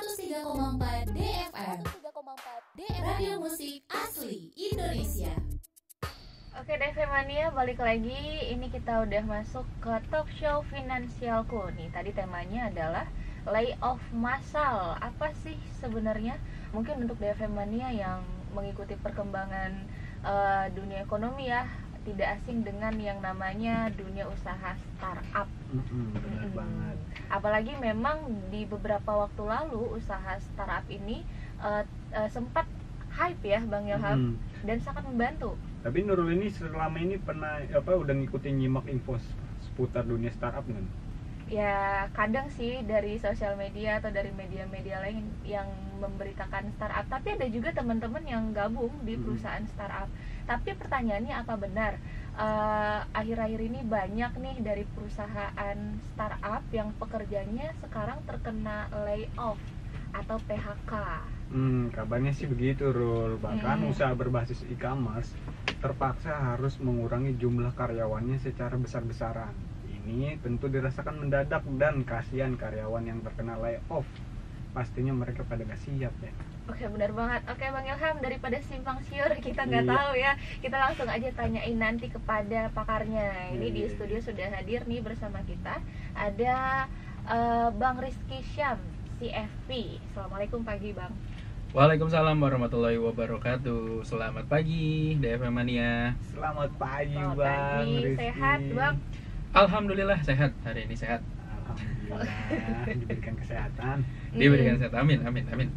103,4 DFM Radio Musik Asli Indonesia. Oke DFM Mania, balik lagi. Ini kita udah masuk ke talk show Finansialku nih. Tadi temanya adalah layoff massal. Apa sih sebenarnya? Mungkin untuk DFM Mania yang mengikuti perkembangan dunia ekonomi ya, tidak asing dengan yang namanya dunia usaha startup. Benar banget. Apalagi memang di beberapa waktu lalu usaha startup ini sempat hype ya Bang Ilham, dan sangat membantu. Tapi Nurul ini selama ini pernah udah ngikutin nyimak info seputar dunia startup kan? Ya kadang sih dari sosial media atau dari media-media lain yang memberitakan startup, tapi ada juga teman-teman yang gabung di perusahaan startup. Tapi pertanyaannya, apa benar akhir-akhir ini banyak nih dari perusahaan startup yang pekerjanya sekarang terkena layoff atau PHK? Kabarnya sih begitu, Rul. Bahkan usaha berbasis e-commerce terpaksa harus mengurangi jumlah karyawannya secara besar-besaran. Ini tentu dirasakan mendadak dan kasihan karyawan yang terkena layoff. Pastinya mereka pada gak siap ya. Oke, benar banget. Oke Bang Ilham, daripada simpang siur kita nggak tahu ya, kita langsung aja tanyain nanti kepada pakarnya. Ini di studio sudah hadir nih bersama kita. Ada Bang Rizky Syam, CFP. Assalamualaikum pagi Bang. Waalaikumsalam warahmatullahi wabarakatuh. Selamat pagi DFM Mania. Selamat pagi Selamat Bang pagi. Rizky. Sehat Bang? Alhamdulillah sehat, hari ini sehat. Alhamdulillah diberikan kesehatan. Diberikan sehat, amin, amin, amin.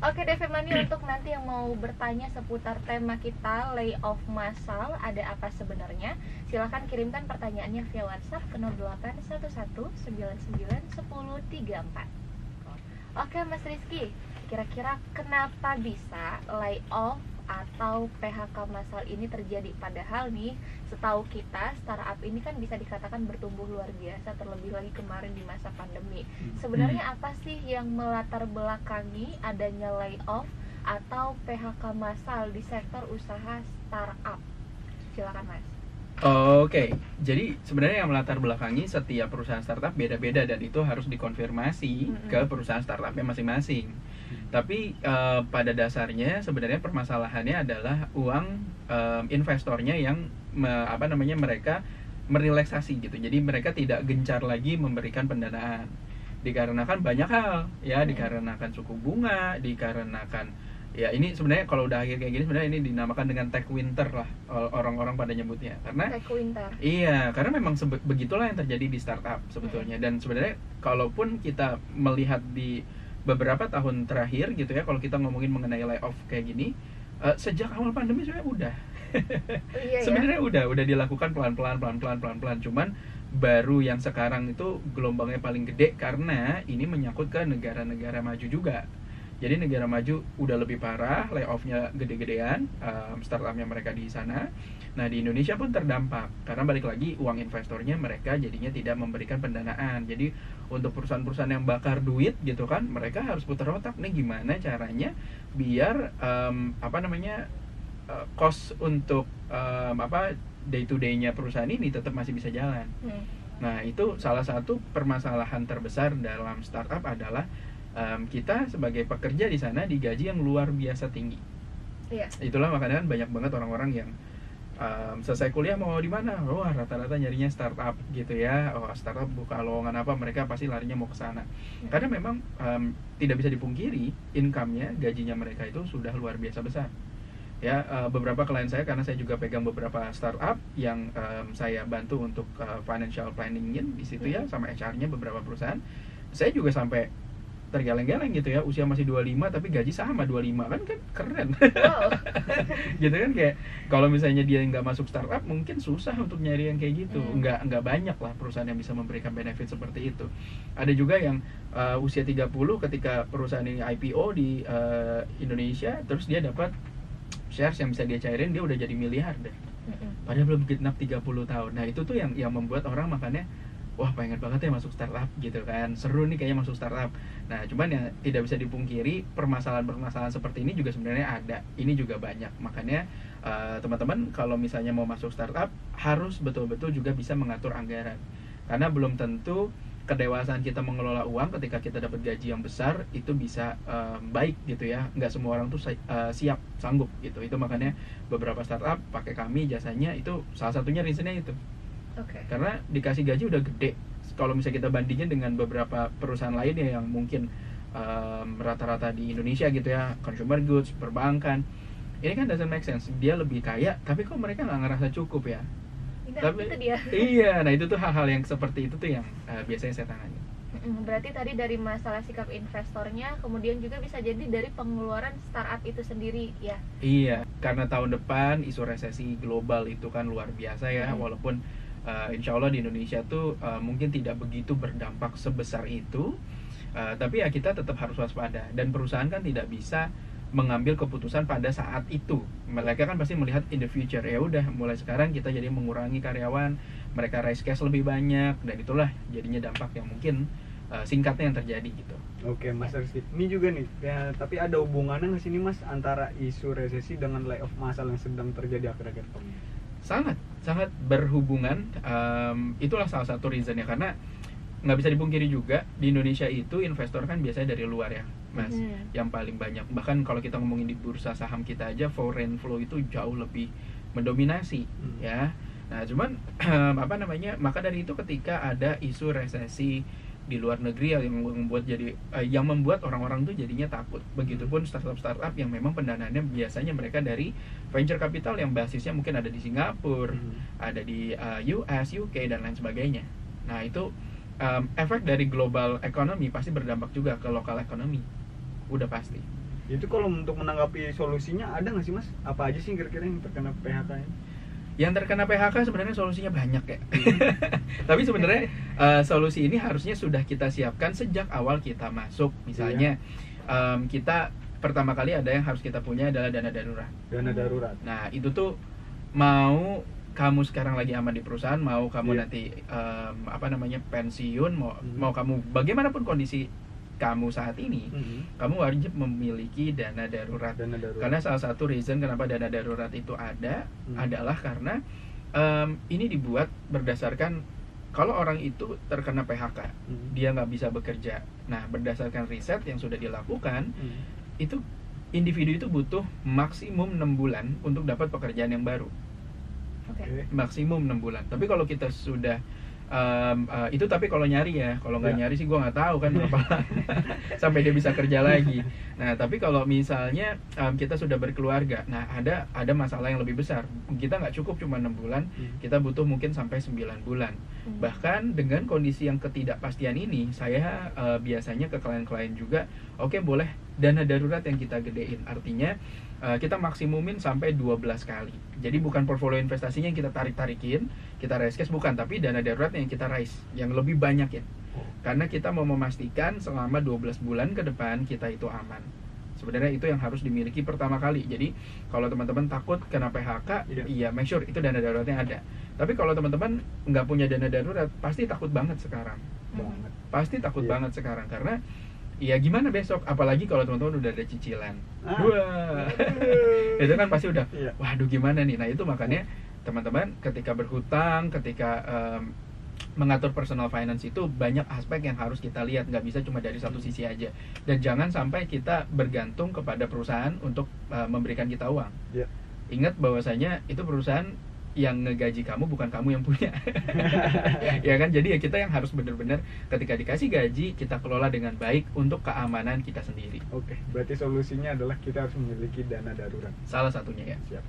Oke DFM Mania, untuk nanti yang mau bertanya seputar tema kita layoff massal, ada apa sebenarnya? Silahkan kirimkan pertanyaannya via WhatsApp ke 0811991034. Oke Mas Rizky, kira-kira kenapa bisa layoff atau PHK massal ini terjadi? Padahal nih, setahu kita startup ini kan bisa dikatakan bertumbuh luar biasa, terlebih lagi kemarin di masa pandemi. Sebenarnya apa sih yang melatar belakangi adanya layoff atau PHK massal di sektor usaha startup? Silakan Mas. Oke, jadi sebenarnya yang melatar belakangi setiap perusahaan startup beda-beda dan itu harus dikonfirmasi ke perusahaan startupnya masing-masing. Tapi pada dasarnya sebenarnya permasalahannya adalah uang investornya yang mereka merelaksasi gitu. Jadi mereka tidak gencar lagi memberikan pendanaan. Dikarenakan banyak hal ya, dikarenakan suku bunga, dikarenakan ya ini sebenarnya kalau udah akhir kayak gini sebenarnya ini dinamakan dengan tech winter lah orang-orang pada nyebutnya. Karena tech winter. Iya, karena memang begitulah yang terjadi di startup sebetulnya. Dan sebenarnya kalaupun kita melihat di beberapa tahun terakhir gitu ya, kalau kita ngomongin mengenai layoff kayak gini, sejak awal pandemi sebenarnya udah. Sebenarnya udah dilakukan pelan-pelan. Cuman baru yang sekarang itu gelombangnya paling gede karena ini menyangkut ke negara-negara maju juga. Jadi negara maju udah lebih parah, layoff-nya gede-gedean, startupnya mereka di sana. Nah di Indonesia pun terdampak karena balik lagi uang investornya mereka jadinya tidak memberikan pendanaan. Jadi untuk perusahaan-perusahaan yang bakar duit gitu kan, mereka harus putar otak nih gimana caranya biar cost untuk day to day-nya perusahaan ini tetap masih bisa jalan. Nah itu salah satu permasalahan terbesar dalam startup adalah kita sebagai pekerja di sana digaji yang luar biasa tinggi. Itulah makanya kan banyak banget orang-orang yang selesai kuliah mau di mana? Wah, rata-rata nyarinya startup gitu ya. Oh, startup buka lowongan apa, mereka pasti larinya mau ke sana. Karena memang tidak bisa dipungkiri income-nya, gajinya mereka itu sudah luar biasa besar. Ya, beberapa klien saya, karena saya juga pegang beberapa startup yang saya bantu untuk financial planning-nya di situ ya, sama HR-nya beberapa perusahaan. Saya juga sampai tergeleng-geleng gitu ya, usia masih 25 tapi gaji sama 25, kan keren. Wow. Gitu kan, kayak kalau misalnya dia nggak masuk startup mungkin susah untuk nyari yang kayak gitu. Nggak banyak lah perusahaan yang bisa memberikan benefit seperti itu. Ada juga yang usia 30 ketika perusahaan ini IPO di Indonesia, terus dia dapat shares yang bisa dia cairin, dia udah jadi miliarder. Padahal belum genap 30 tahun. Nah itu tuh yang membuat orang makanya wah pengen banget ya masuk startup gitu kan, seru nih kayaknya masuk startup. Nah cuman yang tidak bisa dipungkiri permasalahan-permasalahan seperti ini juga sebenarnya ada, ini juga banyak. Makanya teman-teman kalau misalnya mau masuk startup harus betul-betul juga bisa mengatur anggaran, karena belum tentu kedewasaan kita mengelola uang ketika kita dapat gaji yang besar itu bisa baik gitu ya. Nggak semua orang tuh siap, sanggup gitu. Itu makanya beberapa startup pakai kami jasanya, itu salah satunya reasonnya itu. Karena dikasih gaji udah gede. Kalau misalnya kita bandingin dengan beberapa perusahaan lainnya yang mungkin rata-rata di Indonesia gitu ya, consumer goods, perbankan, ini kan doesn't make sense. Dia lebih kaya, tapi kok mereka nggak ngerasa cukup ya? Tapi itu dia. Iya, nah itu tuh hal-hal yang seperti itu tuh yang biasanya saya tangani. Berarti tadi dari masalah sikap investornya, kemudian juga bisa jadi dari pengeluaran startup itu sendiri ya? Iya, karena tahun depan isu resesi global itu kan luar biasa ya, walaupun insya Allah di Indonesia tuh mungkin tidak begitu berdampak sebesar itu, tapi ya kita tetap harus waspada, dan perusahaan kan tidak bisa mengambil keputusan pada saat itu. Mereka kan pasti melihat in the future. Ya udah, mulai sekarang kita jadi mengurangi karyawan, mereka raise cash lebih banyak, dan itulah jadinya dampak yang mungkin singkatnya yang terjadi gitu. Oke, Mas Rizky. Ini juga nih, ya, tapi ada hubungannya nggak sih nih Mas antara isu resesi dengan layoff massal yang sedang terjadi akhir-akhir tahun ini? Sangat berhubungan. Itulah salah satu reasonnya, karena nggak bisa dipungkiri juga di Indonesia itu investor kan biasanya dari luar ya, Mas, yang paling banyak. Bahkan kalau kita ngomongin di bursa saham kita aja, foreign flow itu jauh lebih mendominasi ya. Nah cuman maka dari itu ketika ada isu resesi di luar negeri yang membuat orang-orang tuh jadinya takut. Begitupun startup yang memang pendanaannya biasanya mereka dari venture capital yang basisnya mungkin ada di Singapura, ada di US, UK dan lain sebagainya. Nah itu efek dari global economy pasti berdampak juga ke lokal ekonomi, udah pasti. Itu kalau untuk menanggapi solusinya ada nggak sih Mas? Apa aja sih kira-kira yang terkena PHK ini? Yang terkena PHK sebenarnya solusinya banyak ya. Tapi sebenarnya solusi ini harusnya sudah kita siapkan sejak awal kita masuk. Misalnya kita pertama kali ada yang harus kita punya adalah dana darurat. Dana darurat. Nah itu tuh mau kamu sekarang lagi aman di perusahaan, mau kamu nanti pensiun, mau kamu bagaimanapun kondisi kamu saat ini, kamu wajib memiliki dana darurat. Karena salah satu reason kenapa dana darurat itu ada adalah karena ini dibuat berdasarkan kalau orang itu terkena PHK, dia nggak bisa bekerja. Nah berdasarkan riset yang sudah dilakukan, itu individu itu butuh maksimum 6 bulan untuk dapat pekerjaan yang baru. Maksimum 6 bulan. Tapi kalau kita sudah itu tapi kalau nyari ya, kalau nggak nyari sih gue nggak tahu kan berapa sampai dia bisa kerja lagi. Nah tapi kalau misalnya kita sudah berkeluarga, nah ada masalah yang lebih besar. Kita nggak cukup cuma 6 bulan, kita butuh mungkin sampai 9 bulan. Bahkan dengan kondisi yang ketidakpastian ini, saya biasanya ke klien-klien juga, oke, boleh dana darurat yang kita gedein. Artinya kita maksimumin sampai 12 kali. Jadi bukan portfolio investasinya yang kita tarik-tarikin, kita raise cash, bukan, tapi dana darurat yang kita raise yang lebih banyak ya. Karena kita mau memastikan selama 12 bulan ke depan kita itu aman. Sebenarnya itu yang harus dimiliki pertama kali. Jadi kalau teman-teman takut kena PHK, iya make sure itu dana daruratnya ada. Tapi kalau teman-teman nggak punya dana darurat, pasti takut banget sekarang. Pasti takut banget sekarang karena ya gimana besok, apalagi kalau teman-teman udah ada cicilan. Wah. Itu kan pasti udah waduh gimana nih. Nah, itu makanya teman-teman ketika berhutang, ketika mengatur personal finance itu banyak aspek yang harus kita lihat, nggak bisa cuma dari satu sisi aja. Dan jangan sampai kita bergantung kepada perusahaan untuk memberikan kita uang. Ingat bahwasanya itu perusahaan yang ngegaji kamu, bukan kamu yang punya. Ya kan, jadi ya kita yang harus benar-benar ketika dikasih gaji kita kelola dengan baik untuk keamanan kita sendiri. Oke, berarti solusinya adalah kita harus memiliki dana darurat. Salah satunya ya. Siap.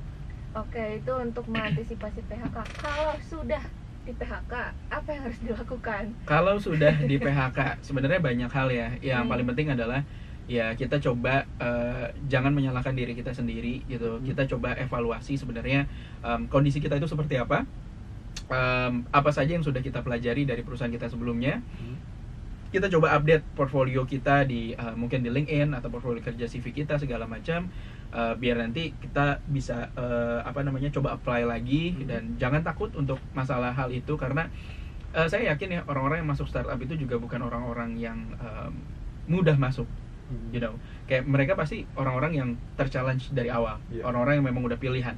Oke, itu untuk mengantisipasi PHK. Kalau sudah di PHK, apa yang harus dilakukan? Kalau sudah di PHK, sebenarnya banyak hal ya. Yang paling penting adalah ya kita coba jangan menyalahkan diri kita sendiri gitu. Kita coba evaluasi sebenarnya kondisi kita itu seperti apa saja yang sudah kita pelajari dari perusahaan kita sebelumnya. Kita coba update portfolio kita di mungkin di LinkedIn atau portfolio kerja CV kita segala macam, biar nanti kita bisa coba apply lagi. Dan jangan takut untuk masalah hal itu, karena saya yakin ya orang-orang yang masuk startup itu juga bukan orang-orang yang mudah masuk. You know, kayak mereka pasti orang-orang yang terchallenge dari awal, orang-orang yang memang udah pilihan.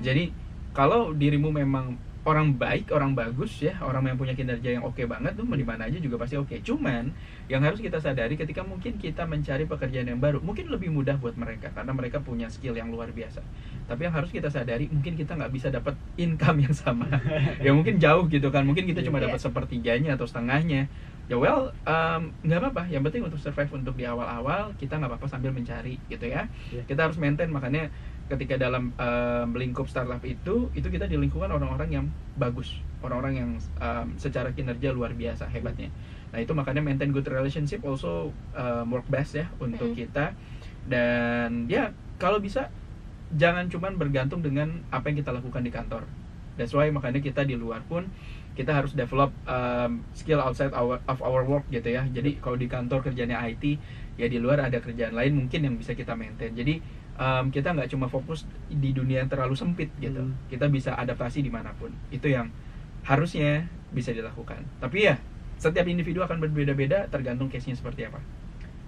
Jadi kalau dirimu memang orang baik, orang bagus ya, orang yang punya kinerja yang oke banget tuh di mana aja juga pasti oke. Cuman yang harus kita sadari ketika mungkin kita mencari pekerjaan yang baru, mungkin lebih mudah buat mereka karena mereka punya skill yang luar biasa. Tapi yang harus kita sadari mungkin kita nggak bisa dapat income yang sama. Ya mungkin jauh gitu kan, mungkin kita cuma dapat sepertiganya atau setengahnya. Ya well, nggak apa-apa. Yang penting untuk survive untuk di awal-awal kita nggak apa-apa sambil mencari gitu ya. Kita harus maintain, makanya ketika dalam lingkup startup itu kita di lingkungan orang-orang yang bagus, orang-orang yang secara kinerja luar biasa hebatnya. Nah itu makanya maintain good relationship also work best ya untuk kita. Dan ya kalau bisa jangan cuman bergantung dengan apa yang kita lakukan di kantor. That's why makanya kita di luar pun kita harus develop skill outside of our work gitu ya. Jadi kalau di kantor kerjanya IT, ya di luar ada kerjaan lain mungkin yang bisa kita maintain. Jadi kita nggak cuma fokus di dunia yang terlalu sempit gitu. Kita bisa adaptasi dimanapun. Itu yang harusnya bisa dilakukan. Tapi ya setiap individu akan berbeda-beda tergantung case-nya seperti apa.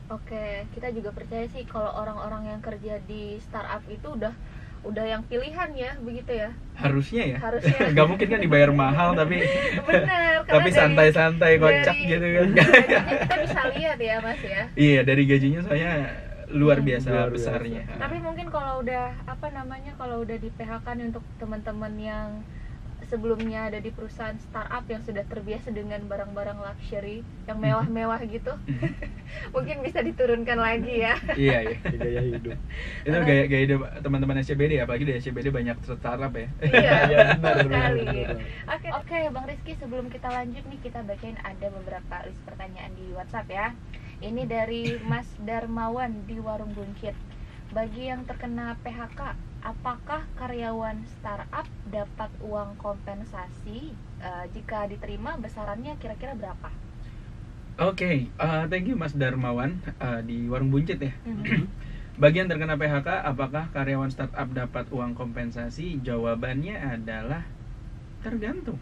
Oke, kita juga percaya sih kalau orang-orang yang kerja di startup itu udah yang pilihan ya, begitu ya? Harusnya ya. Harusnya. Gak mungkin kan dibayar mahal tapi benar, tapi santai-santai kocak gitu kan. Gajinya kita bisa lihat ya Mas ya. Iya, dari gajinya saya luar biasa besarnya. Tapi mungkin kalau udah kalau udah di PHK nih untuk teman-teman yang sebelumnya ada di perusahaan startup yang sudah terbiasa dengan barang-barang luxury yang mewah-mewah gitu, mungkin bisa diturunkan lagi ya. Iya. Gaya hidup. Itu gaya hidup teman-teman SCBD, apalagi di SCBD banyak startup ya. Iya, benar sekali. Oke, Bang Rizky, sebelum kita lanjut nih kita bacain ada beberapa list pertanyaan di WhatsApp ya. Ini dari Mas Darmawan di Warung Buncit. Bagi yang terkena PHK, apakah karyawan startup dapat uang kompensasi? Jika diterima, besarannya kira-kira berapa? Oke, thank you Mas Darmawan di Warung Buncit ya. Bagi yang terkena PHK, apakah karyawan startup dapat uang kompensasi? Jawabannya adalah tergantung.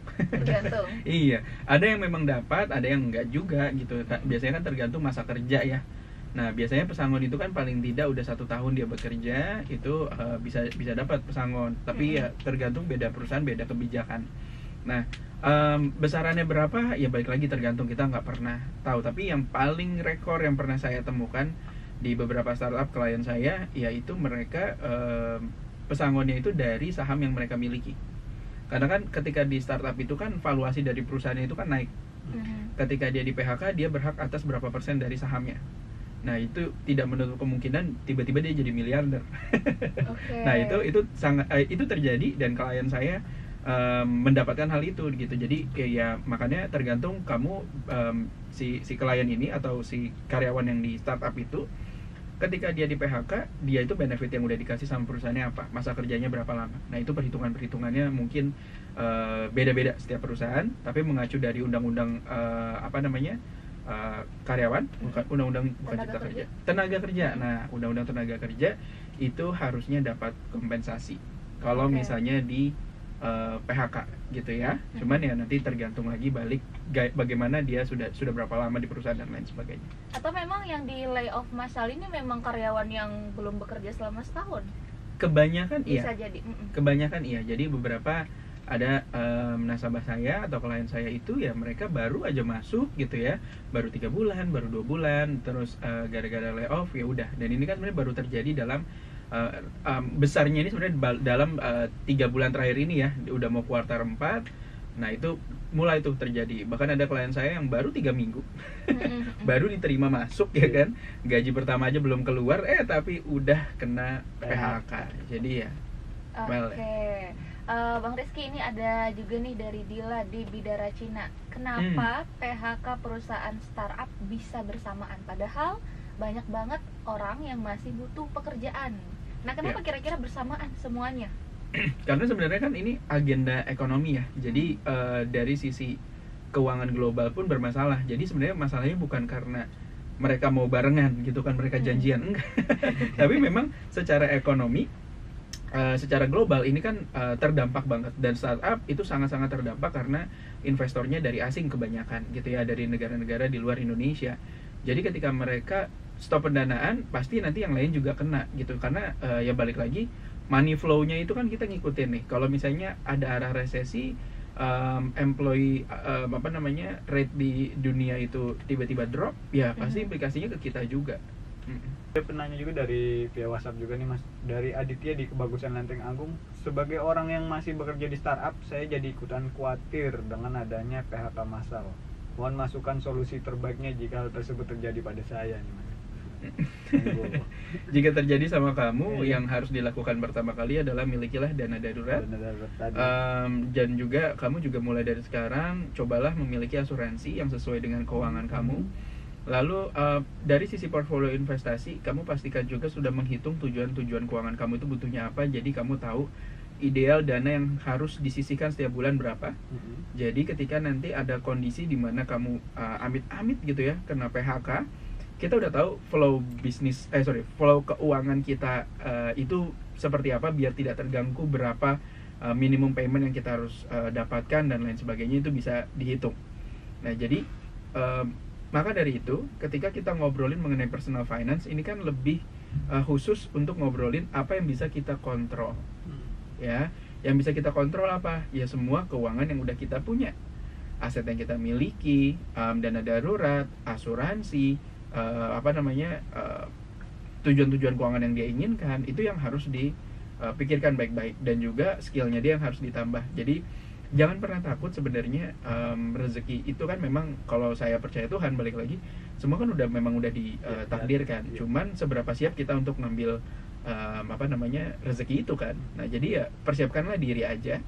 Iya, ada yang memang dapat, ada yang enggak juga gitu. Biasanya kan tergantung masa kerja ya. Nah biasanya pesangon itu kan paling tidak udah 1 tahun dia bekerja itu bisa dapat pesangon. Tapi ya tergantung beda perusahaan, beda kebijakan. Nah besarannya berapa? Ya balik lagi tergantung, kita nggak pernah tahu. Tapi yang paling rekor yang pernah saya temukan di beberapa startup klien saya, yaitu mereka pesangonnya itu dari saham yang mereka miliki. Karena kan ketika di startup itu kan valuasi dari perusahaannya itu kan naik. Ketika dia di PHK, dia berhak atas berapa persen dari sahamnya. Nah itu tidak menutup kemungkinan tiba-tiba dia jadi miliarder. Nah itu sangat itu terjadi dan klien saya mendapatkan hal itu gitu. Jadi ya makanya tergantung kamu si klien ini atau si karyawan yang di startup itu, ketika dia di PHK, dia itu benefit yang udah dikasih sama perusahaannya apa, masa kerjanya berapa lama. Nah itu perhitungannya mungkin beda-beda setiap perusahaan, tapi mengacu dari undang-undang karyawan, undang-undang bukan cipta kerja, tenaga kerja. Nah undang-undang tenaga kerja itu harusnya dapat kompensasi kalau misalnya di PHK gitu ya. Cuman ya nanti tergantung lagi balik bagaimana dia sudah berapa lama di perusahaan dan lain sebagainya. Atau memang yang di layoff massal ini memang karyawan yang belum bekerja selama setahun? Kebanyakan bisa iya. Jadi kebanyakan iya. Jadi beberapa ada nasabah saya atau klien saya itu ya mereka baru aja masuk gitu ya, baru 3 bulan, baru 2 bulan, terus gara-gara layoff ya udah. Dan ini kan sebenarnya baru terjadi dalam besarnya ini sebenarnya dalam 3 bulan terakhir ini ya, udah mau kuartal 4. Nah itu mulai tuh terjadi. Bahkan ada klien saya yang baru 3 minggu baru diterima masuk ya kan, gaji pertama aja belum keluar tapi udah kena PHK. Jadi ya Bang Rizky, ini ada juga nih dari Dila di Bidara Cina. Kenapa PHK perusahaan startup bisa bersamaan padahal banyak banget orang yang masih butuh pekerjaan? Nah kenapa kira-kira bersamaan semuanya? Karena sebenarnya kan ini agenda ekonomi ya. Jadi dari sisi keuangan global pun bermasalah. Jadi sebenarnya masalahnya bukan karena mereka mau barengan gitu kan, mereka janjian, enggak. Tapi memang secara ekonomi, secara global ini kan terdampak banget, dan startup itu sangat-sangat terdampak karena investornya dari asing kebanyakan gitu ya, dari negara-negara di luar Indonesia. Jadi ketika mereka stop pendanaan, pasti nanti yang lain juga kena gitu, karena ya balik lagi money flow-nya itu kan kita ngikutin nih. Kalau misalnya ada arah resesi, employee rate di dunia itu tiba-tiba drop, ya pasti implikasinya ke kita juga. Ada penanya juga dari via WhatsApp juga nih Mas, dari Aditya di Kebagusan Lenteng Agung. Sebagai orang yang masih bekerja di startup, saya jadi ikutan khawatir dengan adanya PHK massal. Mohon masukan solusi terbaiknya jika hal tersebut terjadi pada saya nih Mas. Jika terjadi sama kamu, yang harus dilakukan pertama kali adalah milikilah dana darurat. Dan juga kamu juga mulai dari sekarang cobalah memiliki asuransi yang sesuai dengan keuangan kamu. Lalu dari sisi portfolio investasi, kamu pastikan juga sudah menghitung tujuan-tujuan keuangan kamu itu butuhnya apa. Jadi kamu tahu ideal dana yang harus disisihkan setiap bulan berapa. Jadi ketika nanti ada kondisi di mana kamu amit-amit gitu ya kena PHK, kita udah tahu flow keuangan kita itu seperti apa, biar tidak terganggu berapa minimum payment yang kita harus dapatkan dan lain sebagainya, itu bisa dihitung. Nah jadi maka dari itu ketika kita ngobrolin mengenai personal finance ini kan lebih khusus untuk ngobrolin apa yang bisa kita kontrol. Ya, yang bisa kita kontrol apa? Ya semua keuangan yang udah kita punya, aset yang kita miliki, dana darurat, asuransi, tujuan-tujuan keuangan yang dia inginkan, itu yang harus dipikirkan baik-baik, dan juga skillnya dia yang harus ditambah. Jadi jangan pernah takut sebenarnya. Rezeki itu kan memang, kalau saya percaya Tuhan, balik lagi, semua kan memang udah ditakdirkan. Cuman seberapa siap kita untuk ngambil rezeki itu kan. Nah jadi ya persiapkanlah diri aja.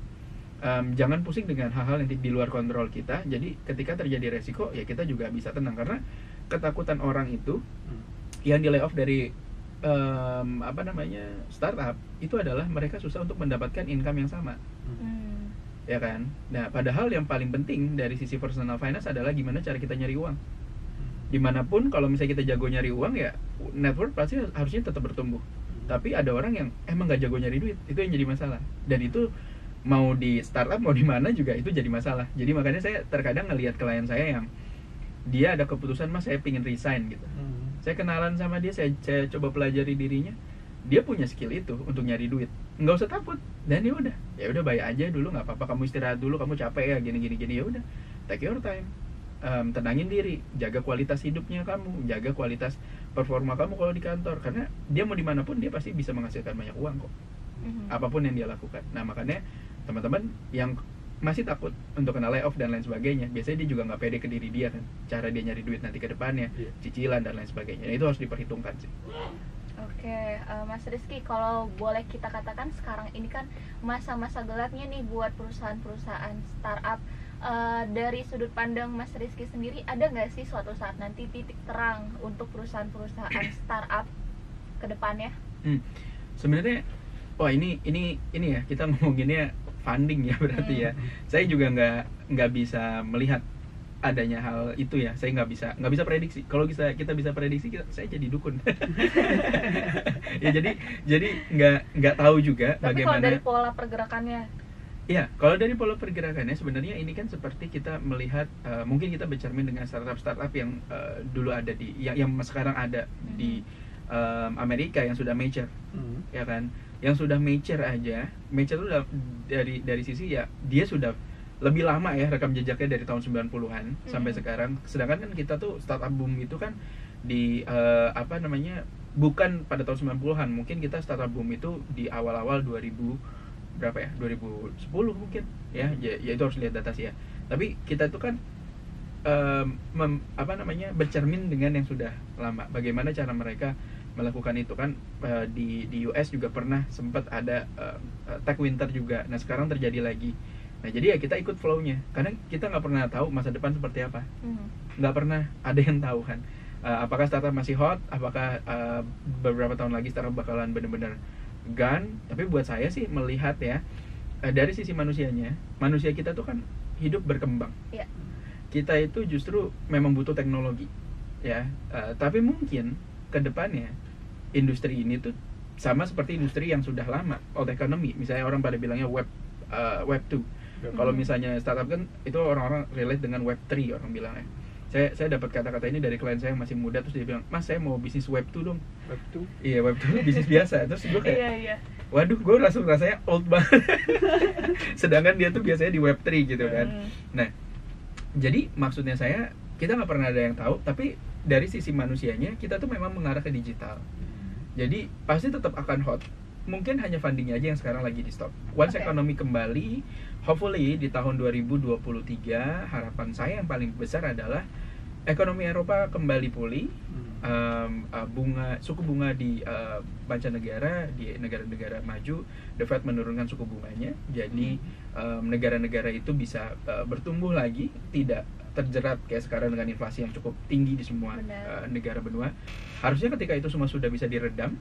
Jangan pusing dengan hal-hal yang di luar kontrol kita. Jadi ketika terjadi resiko, ya kita juga bisa tenang, karena ketakutan orang itu yang di layoff dari startup itu adalah mereka susah untuk mendapatkan income yang sama. Ya kan? Nah, padahal yang paling penting dari sisi personal finance adalah gimana cara kita nyari uang. Dimanapun kalau misalnya kita jago nyari uang, ya network pasti harusnya tetap bertumbuh. Tapi ada orang yang emang gak jago nyari duit, itu yang jadi masalah. Dan itu mau di startup mau di mana juga itu jadi masalah. Jadi makanya saya terkadang ngelihat klien saya yang dia ada keputusan, Mas saya pingin resign gitu. Saya kenalan sama dia, saya coba pelajari dirinya. Dia punya skill itu untuk nyari duit, nggak usah takut. Dan ya udah bayar aja dulu, nggak apa-apa, kamu istirahat dulu, kamu capek ya gini ya udah, take your time, tenangin diri, jaga kualitas hidupnya kamu, jaga kualitas performa kamu kalau di kantor, karena dia mau dimanapun dia pasti bisa menghasilkan banyak uang kok, apapun yang dia lakukan. Nah makanya teman-teman yang masih takut untuk kena layoff dan lain sebagainya, biasanya dia juga nggak pede ke diri dia kan, cara dia nyari duit nanti ke depannya, cicilan dan lain sebagainya. Nah, itu harus diperhitungkan sih. Oke, Mas Rizky, kalau boleh kita katakan sekarang ini kan masa-masa gelapnya nih buat perusahaan-perusahaan startup. Dari sudut pandang Mas Rizky sendiri, ada nggak sih suatu saat nanti titik terang untuk perusahaan-perusahaan startup ke depannya? Sebenarnya, ini ya, kita ngomonginnya funding ya berarti ya. Saya juga nggak bisa melihat adanya hal itu ya. Saya nggak bisa prediksi. Kalau kita bisa prediksi, saya jadi dukun. Ya jadi nggak tahu juga. Tapi bagaimana. Kalau dari pola pergerakannya. Iya, kalau dari pola pergerakannya sebenarnya ini kan seperti kita melihat, mungkin kita bercermin dengan startup yang dulu ada yang sekarang ada di Amerika yang sudah mature, ya kan? Yang sudah mature itu dari sisi ya dia sudah lebih lama ya rekam jejaknya dari tahun 90-an sampai sekarang. Sedangkan kan kita tuh startup boom itu kan di bukan pada tahun 90-an, mungkin kita startup boom itu di awal-awal 2000 berapa ya, 2010 mungkin ya itu harus lihat data sih ya. Tapi kita itu kan bercermin dengan yang sudah lama, bagaimana cara mereka melakukan itu kan. Di US juga pernah sempat ada tech winter juga. Nah sekarang terjadi lagi. Nah jadi ya kita ikut flow-nya, karena kita nggak pernah tahu masa depan seperti apa. Nggak pernah ada yang tahu kan. Apakah startup masih hot, apakah beberapa tahun lagi startup bakalan bener-bener gun. Tapi buat saya sih melihat ya, dari sisi manusianya, manusia kita tuh kan hidup berkembang. Kita itu justru memang butuh teknologi ya, tapi mungkin ke depannya industri ini tuh sama seperti industri yang sudah lama, old economy. Misalnya orang pada bilangnya web 2. Kalau misalnya startup kan itu orang-orang relate dengan web 3 orang bilangnya. Saya dapat kata-kata ini dari klien saya yang masih muda, terus dia bilang, "Mas, saya mau bisnis web 2 dong." Web 2. Iya, web 2 bisnis biasa. Terus gue kayak, Iya. waduh, gue langsung rasanya old banget. Sedangkan dia tuh biasanya di web 3 gitu kan. Nah, jadi maksudnya saya, kita nggak pernah ada yang tahu, tapi dari sisi manusianya kita tuh memang mengarah ke digital. Jadi pasti tetap akan hot. Mungkin hanya fundingnya aja yang sekarang lagi di stop. Once ekonomi kembali, hopefully di tahun 2023, harapan saya yang paling besar adalah ekonomi Eropa kembali pulih. Suku bunga di mancanegara, di negara-negara maju, The Fed menurunkan suku bunganya. Jadi negara-negara itu bisa bertumbuh lagi, tidak terjerat kayak sekarang dengan inflasi yang cukup tinggi di semua negara benua. Harusnya ketika itu semua sudah bisa diredam,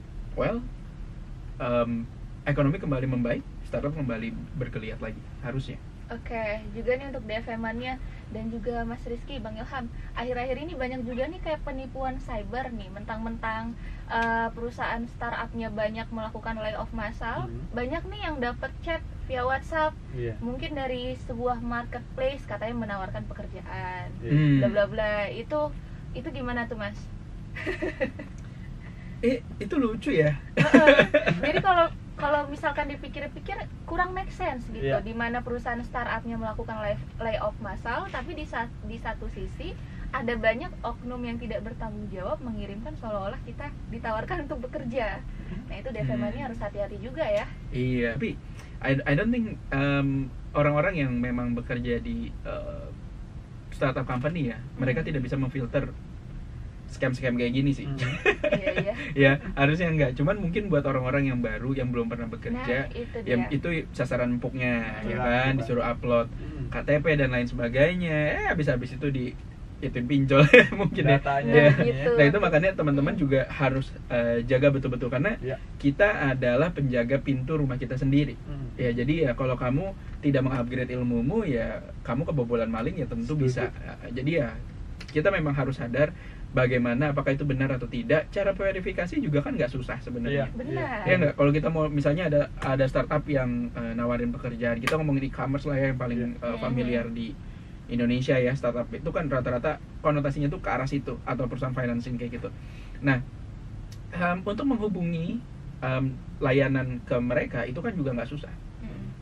ekonomi kembali membaik, startup kembali bergeliat lagi, harusnya. Oke, juga nih untuk DFM-annya dan juga Mas Rizky, Bang Ilham, akhir-akhir ini banyak juga nih kayak penipuan cyber nih, mentang-mentang perusahaan startupnya banyak melakukan layoff massal, banyak nih yang dapat chat via WhatsApp, mungkin dari sebuah marketplace katanya menawarkan pekerjaan, bla bla bla. Itu gimana tuh, Mas? Itu lucu ya. Jadi kalau misalkan dipikir-pikir kurang make sense gitu, di mana perusahaan startupnya melakukan layoff massal, tapi di satu sisi ada banyak oknum yang tidak bertanggung jawab mengirimkan seolah-olah kita ditawarkan untuk bekerja. Nah itu DFM-nya harus hati-hati juga ya. Iya, tapi I don't think orang-orang yang memang bekerja di startup company ya, mereka tidak bisa memfilter scam-scam kayak gini sih. Iya. Ya, harusnya enggak. Cuman mungkin buat orang-orang yang baru, yang belum pernah bekerja, itu sasaran empuknya, ya kan, disuruh upload KTP dan lain sebagainya. Habis itu itu pinjol mungkin datanya. Gitu. Nah, itu makanya teman-teman juga harus jaga betul-betul, karena kita adalah penjaga pintu rumah kita sendiri. Ya, jadi ya kalau kamu tidak mengupgrade ilmumu, ya kamu kebobolan maling ya tentu bisa. Jadi ya kita memang harus sadar bagaimana, apakah itu benar atau tidak. Cara verifikasi juga kan nggak susah sebenarnya. Benar. Ya nggak, kalau kita mau misalnya ada startup yang nawarin pekerjaan, kita ngomongin e-commerce lah ya, yang paling familiar di Indonesia ya. Startup itu kan rata-rata konotasinya tuh ke arah situ, atau perusahaan financing kayak gitu. Nah, untuk menghubungi layanan ke mereka itu kan juga nggak susah.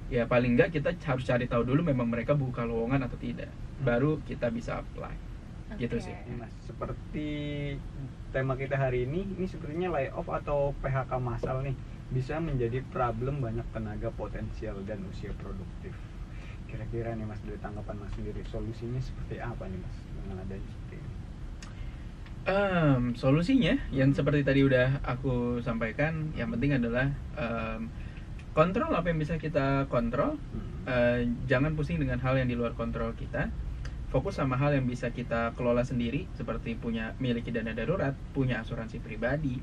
Ya paling nggak kita harus cari tahu dulu memang mereka buka lowongan atau tidak, baru kita bisa apply. Gitu sih. Mas, seperti tema kita hari ini sepertinya layoff atau PHK massal nih bisa menjadi problem banyak tenaga potensial dan usia produktif. Kira-kira nih Mas, dari tanggapan Mas sendiri, solusinya seperti apa nih Mas dengan adanya seperti ini? Solusinya yang seperti tadi udah aku sampaikan, yang penting adalah kontrol apa yang bisa kita kontrol. Jangan pusing dengan hal yang di luar kontrol kita. Fokus sama hal yang bisa kita kelola sendiri, seperti miliki dana darurat, punya asuransi pribadi,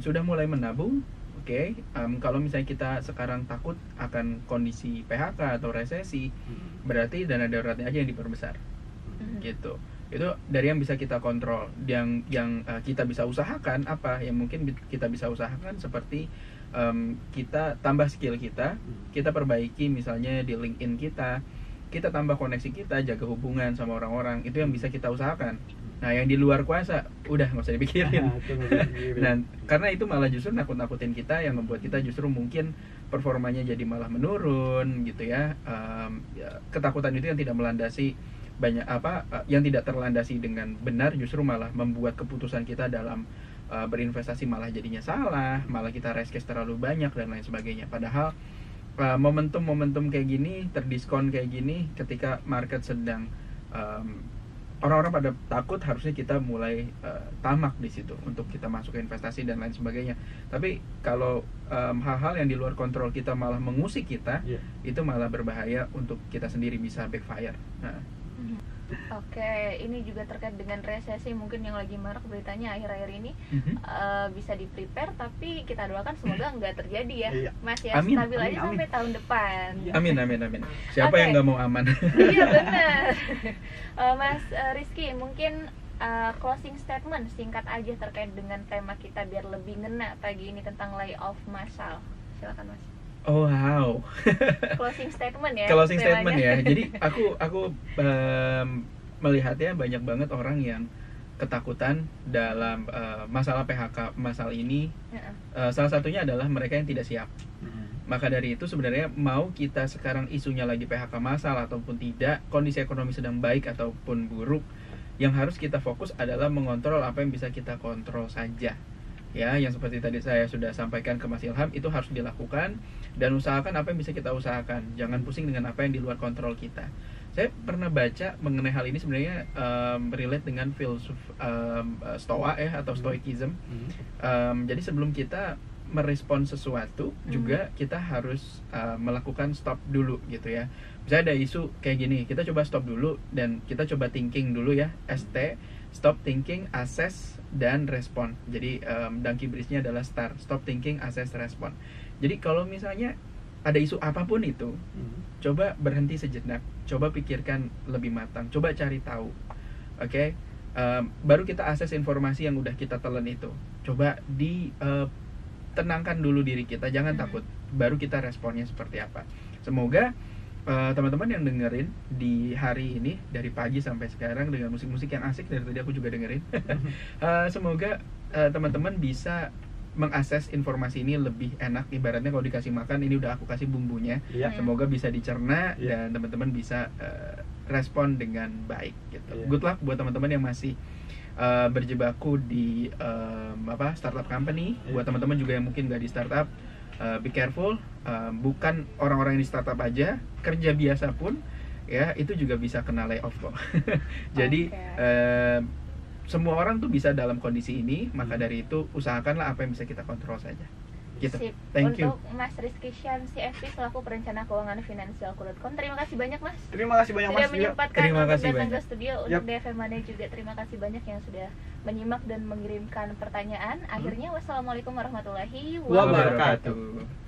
sudah mulai menabung. Kalau misalnya kita sekarang takut akan kondisi PHK atau resesi, berarti dana daruratnya aja yang diperbesar. Gitu. Itu dari yang bisa kita kontrol. Yang kita bisa usahakan apa? Yang mungkin kita bisa usahakan seperti kita tambah skill kita perbaiki misalnya di LinkedIn kita tambah koneksi kita, jaga hubungan sama orang-orang, itu yang bisa kita usahakan. Nah, yang di luar kuasa udah nggak usah dipikirin. Nah, karena itu malah justru nakut-nakutin kita, yang membuat kita justru mungkin performanya jadi malah menurun gitu ya. Ketakutan itu yang tidak melandasi yang tidak terlandasi dengan benar, justru malah membuat keputusan kita dalam berinvestasi malah jadinya salah, malah kita risk terlalu banyak dan lain sebagainya. Padahal momentum kayak gini, terdiskon kayak gini, ketika market sedang orang-orang pada takut, harusnya kita mulai tamak di situ untuk kita masuk ke investasi dan lain sebagainya. Tapi kalau hal-hal yang di luar kontrol kita malah mengusik kita, itu malah berbahaya untuk kita sendiri, bisa backfire. Oke, ini juga terkait dengan resesi mungkin yang lagi marak beritanya akhir-akhir ini. Bisa di-prepare, tapi kita doakan semoga nggak terjadi ya, Mas ya. Amin. Stabil aja sampai tahun depan. Amin. Siapa yang nggak mau aman? Iya benar. Mas Rizky, mungkin closing statement singkat aja terkait dengan tema kita biar lebih ngena pagi ini tentang layoff massal. Silakan Mas. Oh wow. Closing statement ya. Closing statement ya. Jadi aku melihatnya banyak banget orang yang ketakutan dalam masalah PHK masal ini. Salah satunya adalah mereka yang tidak siap. Maka dari itu sebenarnya mau kita sekarang isunya lagi PHK massal ataupun tidak, kondisi ekonomi sedang baik ataupun buruk, yang harus kita fokus adalah mengontrol apa yang bisa kita kontrol saja. Ya, yang seperti tadi saya sudah sampaikan ke Mas Ilham, itu harus dilakukan dan usahakan apa yang bisa kita usahakan. Jangan pusing dengan apa yang di luar kontrol kita. Saya pernah baca mengenai hal ini sebenarnya relate dengan filsuf Stoa atau Stoicism. Jadi sebelum kita merespon sesuatu juga kita harus melakukan stop dulu gitu ya. Misalnya ada isu kayak gini, kita coba stop dulu dan kita coba thinking dulu ya. ST, stop thinking, assess, dan respon. Jadi donkey bridge-nya adalah STAR, stop thinking, assess, respon. Jadi kalau misalnya ada isu apapun itu, coba berhenti sejenak, coba pikirkan lebih matang, coba cari tahu. Oke? Baru kita akses informasi yang udah kita telan itu. Coba tenangkan dulu diri kita, jangan takut. Baru kita responnya seperti apa. Semoga teman-teman yang dengerin di hari ini dari pagi sampai sekarang dengan musik-musik yang asik dari tadi aku juga dengerin. Semoga teman-teman bisa mengakses informasi ini lebih enak. Ibaratnya kalau dikasih makan, ini udah aku kasih bumbunya. Semoga bisa dicerna dan teman-teman bisa respon dengan baik gitu. Good luck buat teman-teman yang masih berjibaku di startup company. Buat teman-teman juga yang mungkin nggak di startup, be careful. Bukan orang-orang yang di startup aja, kerja biasa pun ya itu juga bisa kena layoff kok. Jadi semua orang tuh bisa dalam kondisi ini, maka dari itu usahakanlah apa yang bisa kita kontrol saja. Gitu. Thank you. Untuk Mas Rizky Syam, CFP selaku perencana keuangan finansialku.com. Terima kasih banyak Mas. Terima kasih banyak Mas. Sudah menyempatkan Terima untuk kasih datang banyak ke studio. Untuk DFM Money juga terima kasih banyak yang sudah menyimak dan mengirimkan pertanyaan. Akhirnya wassalamualaikum warahmatullahi wabarakatuh.